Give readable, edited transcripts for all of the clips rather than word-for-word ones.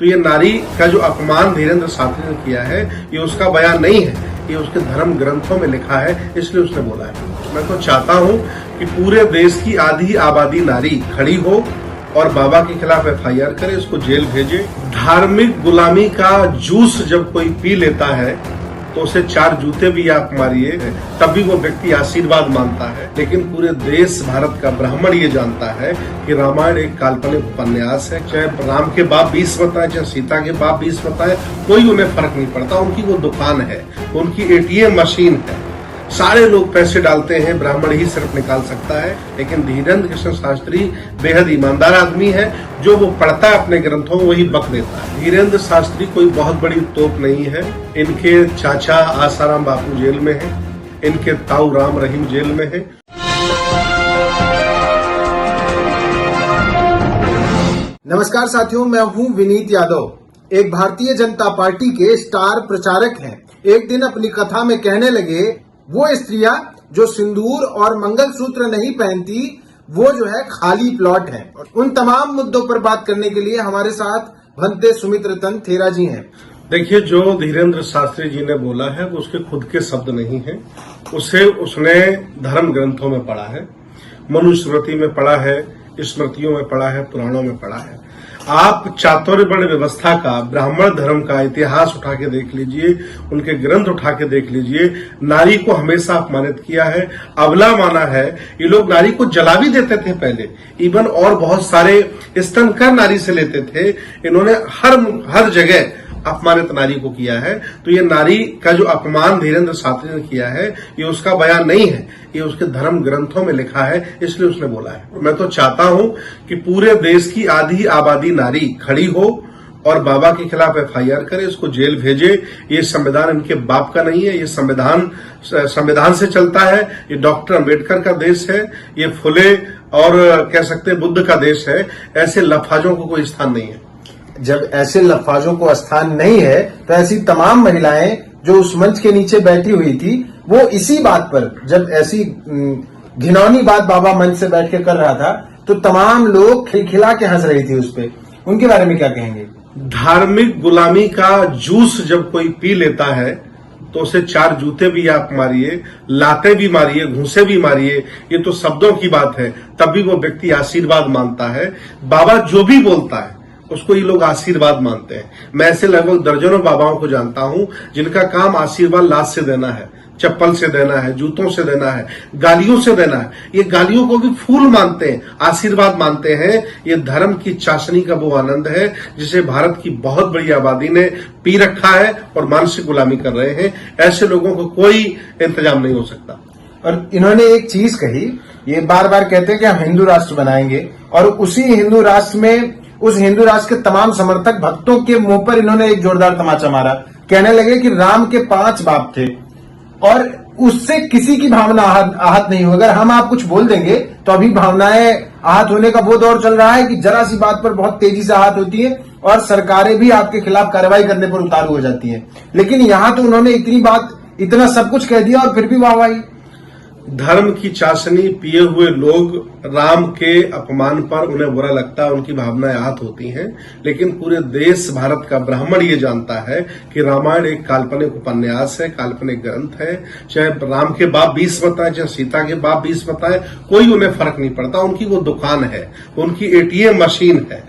तो ये नारी का जो अपमान धीरेन्द्र शास्त्री ने किया है, ये उसका बयान नहीं है, ये उसके धर्म ग्रंथों में लिखा है, इसलिए उसने बोला है। मैं तो चाहता हूँ कि पूरे देश की आधी आबादी नारी खड़ी हो और बाबा के खिलाफ FIR करे, इसको जेल भेजे। धार्मिक गुलामी का जूस जब कोई पी लेता है तो उसे 4 जूते भी आप मारिए तब भी वो व्यक्ति आशीर्वाद मानता है। लेकिन पूरे देश भारत का ब्राह्मण ये जानता है कि रामायण एक काल्पनिक उपन्यास है। चाहे राम के बाप 20 बताए, चाहे सीता के बाप 20 बताए, कोई उन्हें फर्क नहीं पड़ता। उनकी वो दुकान है, उनकी ATM मशीन है। सारे लोग पैसे डालते हैं, ब्राह्मण ही सिर्फ निकाल सकता है। लेकिन धीरेन्द्र कृष्ण शास्त्री बेहद ईमानदार आदमी है, जो वो पढ़ता है अपने ग्रंथों में वही बक देता है। धीरेन्द्र शास्त्री कोई बहुत बड़ी तोप नहीं है। इनके चाचा आसाराम बापू जेल में है, इनके ताऊ राम रहीम जेल में है। नमस्कार साथियों, मैं हूं विनीत यादव। एक भारतीय जनता पार्टी के स्टार प्रचारक हैं। एक दिन अपनी कथा में कहने लगे, वो स्त्रियां जो सिंदूर और मंगलसूत्र नहीं पहनती वो जो है खाली प्लॉट है। और उन तमाम मुद्दों पर बात करने के लिए हमारे साथ भंते सुमित्रतन थेरा जी हैं। देखिए, जो धीरेन्द्र शास्त्री जी ने बोला है वो उसके खुद के शब्द नहीं है, उसे उसने धर्म ग्रंथों में पढ़ा है, मनुस्मृति में पढ़ा है, स्मृतियों में पढ़ा है, पुराणों में पढ़ा है। आप चातुर्य वर्ण व्यवस्था का, ब्राह्मण धर्म का इतिहास उठा के देख लीजिए, उनके ग्रंथ उठा के देख लीजिए। नारी को हमेशा अपमानित किया है, अबला माना है। ये लोग नारी को जला भी देते थे पहले, इवन और बहुत सारे स्तनकर नारी से लेते थे। इन्होंने हर जगह अपमानित नारी को किया है। तो ये नारी का जो अपमान धीरेन्द्र शास्त्री ने किया है, ये उसका बयान नहीं है, ये उसके धर्म ग्रंथों में लिखा है, इसलिए उसने बोला है। मैं तो चाहता हूं कि पूरे देश की आधी आबादी नारी खड़ी हो और बाबा के खिलाफ FIR करे, इसको जेल भेजे। ये संविधान इनके बाप का नहीं है, ये संविधान से चलता है। ये डॉक्टर अम्बेडकर का देश है, ये फुले और कह सकते हैं बुद्ध का देश है। ऐसे लफाजों को कोई स्थान नहीं है। जब ऐसे लफाजों को स्थान नहीं है तो ऐसी तमाम महिलाएं जो उस मंच के नीचे बैठी हुई थी, वो इसी बात पर, जब ऐसी घिनौनी बात बाबा मंच से बैठ के कर रहा था तो तमाम लोग खिलखिला के हंस रही थी उस पे। उनके बारे में क्या कहेंगे? धार्मिक गुलामी का जूस जब कोई पी लेता है तो उसे 4 जूते भी आप मारिए, लाते भी मारिए, घूंसे भी मारिए, ये तो शब्दों की बात है, तब भी वो व्यक्ति आशीर्वाद मानता है। बाबा जो भी बोलता है उसको ये लोग आशीर्वाद मानते हैं। मैं ऐसे लगभग दर्जनों बाबाओं को जानता हूं जिनका काम आशीर्वाद लात से देना है, चप्पल से देना है, जूतों से देना है, गालियों से देना है। ये गालियों को भी फूल मानते हैं, आशीर्वाद मानते हैं। ये धर्म की चाशनी का वो आनंद है जिसे भारत की बहुत बड़ी आबादी ने पी रखा है और मानसिक गुलामी कर रहे हैं। ऐसे लोगों को कोई इंतजाम नहीं हो सकता। और इन्होंने एक चीज कही, ये बार बार कहते हैं कि हम हिंदू राष्ट्र बनाएंगे, और उसी हिंदू राष्ट्र में उस हिंदू राष्ट्र के तमाम समर्थक भक्तों के मुंह पर इन्होंने एक जोरदार तमाचा मारा। कहने लगे कि राम के 5 बाप थे और उससे किसी की भावना आहत नहीं हो। अगर हम आप कुछ बोल देंगे तो अभी भावनाएं आहत होने का वो दौर चल रहा है कि जरा सी बात पर बहुत तेजी से आहत होती है और सरकारें भी आपके खिलाफ कार्रवाई करने पर उतारू हो जाती है। लेकिन यहां तो उन्होंने इतना सब कुछ कह दिया और फिर भी वाहवाही। धर्म की चाशनी पिए हुए लोग, राम के अपमान पर उन्हें बुरा लगता है, उनकी भावनाएं आहत होती हैं। लेकिन पूरे देश भारत का ब्राह्मण ये जानता है कि रामायण एक काल्पनिक उपन्यास है, काल्पनिक ग्रंथ है। चाहे राम के बाप 20 बताए, चाहे सीता के बाप 20 बताए, कोई उन्हें फर्क नहीं पड़ता। उनकी वो दुकान है, उनकी ATM मशीन है।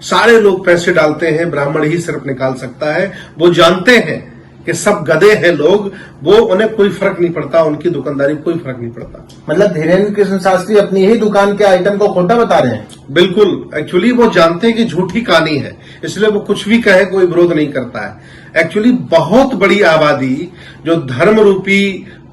सारे लोग पैसे डालते हैं, ब्राह्मण ही सिर्फ निकाल सकता है। वो जानते हैं कि सब गधे हैं लोग, वो उन्हें कोई फर्क नहीं पड़ता, उनकी दुकानदारी कोई फर्क नहीं पड़ता। मतलब धीरेन्द्र कृष्ण शास्त्री अपनी ही दुकान के आइटम को खोटा बता रहे हैं। बिल्कुल, एक्चुअली वो जानते हैं कि झूठी कहानी है, इसलिए वो कुछ भी कहे कोई विरोध नहीं करता है। एक्चुअली बहुत बड़ी आबादी जो धर्म रूपी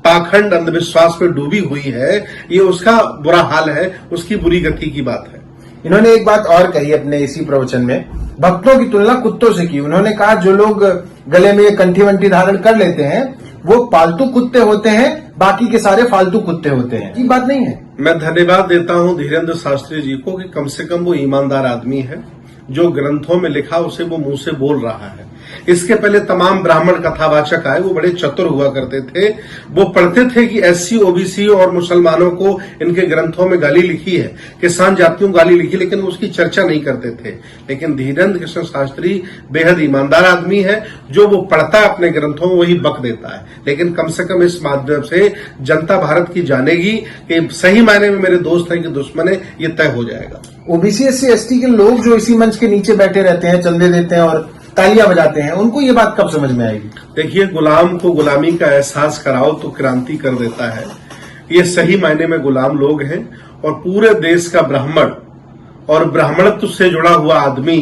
पाखंड अंधविश्वास में डूबी हुई है, ये उसका बुरा हाल है, उसकी बुरी गति की बात है। इन्होंने एक बात और कही अपने इसी प्रवचन में, भक्तों की तुलना कुत्तों से की। उन्होंने कहा जो लोग गले में ये कंठी वंठी धारण कर लेते हैं वो पालतू कुत्ते होते हैं, बाकी के सारे फालतू कुत्ते होते हैं। ये बात नहीं है। मैं धन्यवाद देता हूं धीरेन्द्र शास्त्री जी को कि कम से कम वो ईमानदार आदमी है, जो ग्रंथों में लिखा उसे वो मुंह से बोल रहा है। इसके पहले तमाम ब्राह्मण कथावाचक आए, वो बड़े चतुर हुआ करते थे। वो पढ़ते थे कि एससी, ओबीसी और मुसलमानों को इनके ग्रंथों में गाली लिखी है, किसान जातियों को गाली लिखी, लेकिन उसकी चर्चा नहीं करते थे। लेकिन धीरेन्द्र कृष्ण शास्त्री बेहद ईमानदार आदमी है, जो वो पढ़ता है अपने ग्रंथों में वही बक देता है। लेकिन कम से कम इस माध्यम से जनता भारत की जानेगी कि सही मायने में मेरे दोस्त हैं कि दुश्मन है, ये तय हो जाएगा। ओबीसी, एससी, एसटी के लोग जो इसी मंच के नीचे बैठे रहते हैं, चंदे देते हैं और तालियां बजाते हैं, उनको ये बात कब समझ में आएगी? देखिए, गुलाम को गुलामी का एहसास कराओ तो क्रांति कर देता है। ये सही मायने में गुलाम लोग हैं और पूरे देश का ब्राह्मण और ब्राह्मणत्व से जुड़ा हुआ आदमी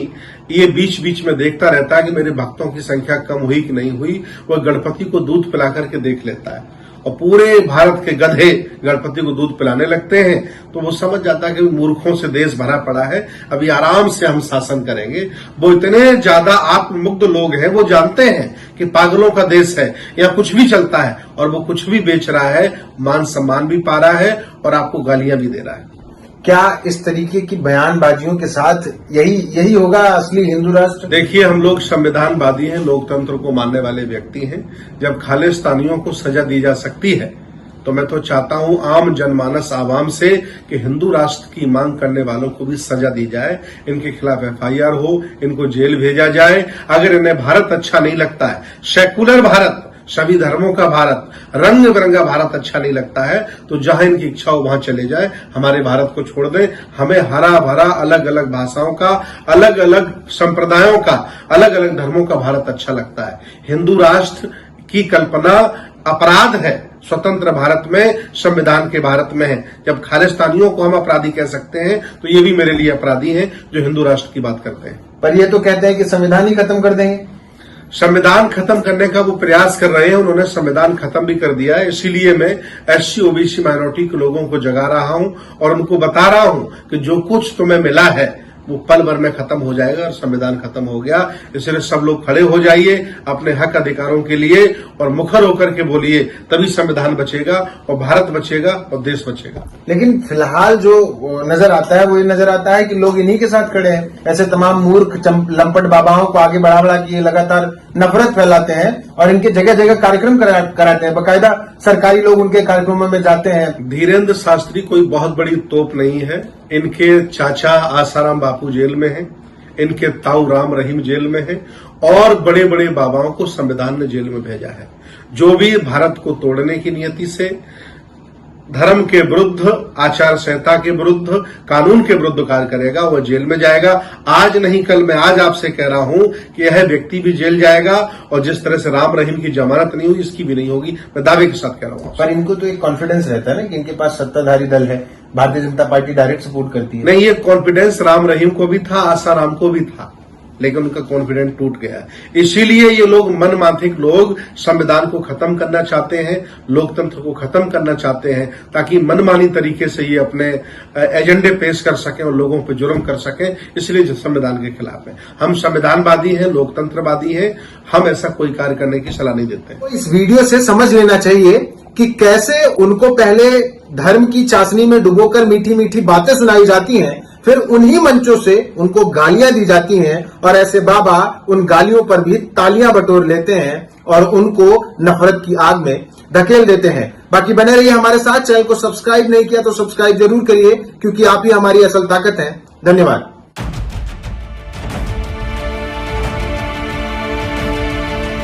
ये बीच बीच में देखता रहता है कि मेरे भक्तों की संख्या कम हुई कि नहीं हुई। वह गणपति को दूध पिला करके देख लेता है और पूरे भारत के गधे गणपति को दूध पिलाने लगते हैं, तो वो समझ जाता है कि मूर्खों से देश भरा पड़ा है, अभी आराम से हम शासन करेंगे। वो इतने ज्यादा आत्ममुग्ध लोग हैं, वो जानते हैं कि पागलों का देश है, यहाँ कुछ भी चलता है, और वो कुछ भी बेच रहा है, मान सम्मान भी पा रहा है और आपको गालियां भी दे रहा है। क्या इस तरीके की बयानबाजियों के साथ यही होगा असली हिंदू राष्ट्र? देखिए, हम लोग संविधानवादी हैं, लोकतंत्र को मानने वाले व्यक्ति हैं। जब खालिस्तानियों को सजा दी जा सकती है तो मैं तो चाहता हूं आम जनमानस आवाम से कि हिंदू राष्ट्र की मांग करने वालों को भी सजा दी जाए, इनके खिलाफ एफआईआर हो, इनको जेल भेजा जाए। अगर इन्हें भारत अच्छा नहीं लगता है, सेकुलर भारत, सभी धर्मों का भारत, रंग बिरंगा भारत अच्छा नहीं लगता है, तो जहां इनकी इच्छा हो वहां चले जाए, हमारे भारत को छोड़ दें। हमें हरा भरा अलग अलग भाषाओं का, अलग अलग संप्रदायों का, अलग अलग धर्मों का भारत अच्छा लगता है। हिंदू राष्ट्र की कल्पना अपराध है स्वतंत्र भारत में, संविधान के भारत में है। जब खालिस्तानियों को हम अपराधी कह सकते हैं तो ये भी मेरे लिए अपराधी हैं जो हिंदू राष्ट्र की बात करते हैं। पर ये तो कहते हैं कि संविधान ही खत्म कर देंगे। संविधान खत्म करने का वो प्रयास कर रहे हैं, उन्होंने संविधान खत्म भी कर दिया है। इसीलिए मैं एससी, ओबीसी, माइनॉरिटी के लोगों को जगा रहा हूं और उनको बता रहा हूं कि जो कुछ तुम्हें मिला है वो पल भर में खत्म हो जाएगा और संविधान खत्म हो गया। इसलिए सब लोग खड़े हो जाइए अपने हक अधिकारों के लिए और मुखर होकर के बोलिए, तभी संविधान बचेगा और भारत बचेगा और देश बचेगा। लेकिन फिलहाल जो नजर आता है वो ये नजर आता है कि लोग इन्हीं के साथ खड़े हैं। ऐसे तमाम मूर्ख लंपट बाबाओं को आगे बढ़ा के लगातार नफरत फैलाते हैं और इनके जगह जगह कार्यक्रम कराते हैं, बाकायदा सरकारी लोग उनके कार्यक्रमों में जाते हैं। धीरेन्द्र शास्त्री कोई बहुत बड़ी तोप नहीं है। इनके चाचा आसाराम बापू जेल में हैं, इनके ताऊ राम रहीम जेल में हैं और बड़े बड़े बाबाओं को संविधान ने जेल में भेजा है। जो भी भारत को तोड़ने की नियति से, धर्म के विरुद्ध, आचार संहिता के विरुद्ध, कानून के विरुद्ध कार्य करेगा वह जेल में जाएगा। आज नहीं कल मैं आज आपसे कह रहा हूं कि यह व्यक्ति भी जेल जाएगा और जिस तरह से राम रहीम की जमानत नहीं हुई, इसकी भी नहीं होगी। मैं दावे के साथ कह रहा हूं। पर इनको तो एक कॉन्फिडेंस रहता है ना कि इनके पास सत्ताधारी दल है, Bharatiya Janata party direct support करती है। नहीं, ये कॉन्फिडेंस राम रहीम को भी था, आसाराम को भी था, लेकिन उनका कॉन्फिडेंस टूट गया। इसीलिए ये लोग मनमाफिक लोग संविधान को खत्म करना चाहते हैं, लोकतंत्र को खत्म करना चाहते हैं, ताकि मनमानी तरीके से ये अपने एजेंडे पेश कर सकें और लोगों पर जुर्म कर सकें। इसलिए संविधान के खिलाफ है। हम संविधानवादी हैं, लोकतंत्रवादी हैं, हम ऐसा कोई कार्य करने की सलाह नहीं देते। तो इस वीडियो से समझ लेना चाहिए कि कैसे उनको पहले धर्म की चाशनी में डुबोकर मीठी मीठी बातें सुनाई जाती हैं, फिर उन्हीं मंचों से उनको गालियां दी जाती हैं और ऐसे बाबा उन गालियों पर भी तालियां बटोर लेते हैं और उनको नफरत की आग में धकेल देते हैं। बाकी बने रहिए हमारे साथ। चैनल को सब्सक्राइब नहीं किया तो सब्सक्राइब जरूर करिए, क्योंकि आप ही हमारी असल ताकत हैं। धन्यवाद।